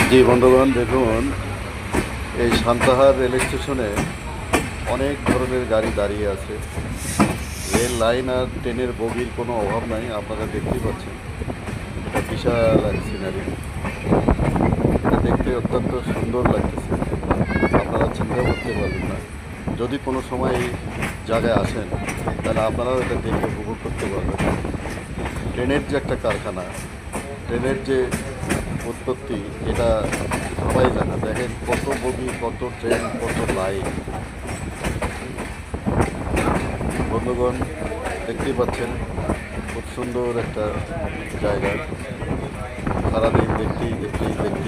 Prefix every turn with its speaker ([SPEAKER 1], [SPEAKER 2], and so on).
[SPEAKER 1] জি বন্ধুগণ, দেখুন এই সান্তাহার রেল স্টেশনে অনেক ধরনের গাড়ি দাঁড়িয়ে আছে। রেল লাইন আর ট্রেনের বগির কোনো অভাব নাই, আপনারা দেখতেই পাচ্ছেন। এটা বিশাল এক সিনারি, এটা দেখতে অত্যন্ত সুন্দর লাগতেছে। আপনারা চিন্তা করতে পারবেন না, যদি কোনো সময় এই জায়গায় আসেন তাহলে আপনারাও এটা দেখে উপভোগ করতে পারবেন। ট্রেনের যে একটা কারখানা, ট্রেনের যে উৎপত্তি, এটা সবাই জানে। দেখেন কত বগি, কত ট্রেন, কত লাইন। বন্ধুগণ, দেখতেই পাচ্ছেন খুব সুন্দর একটা জায়গা। সারাদিন দেখতেই দেখতেই দেখতে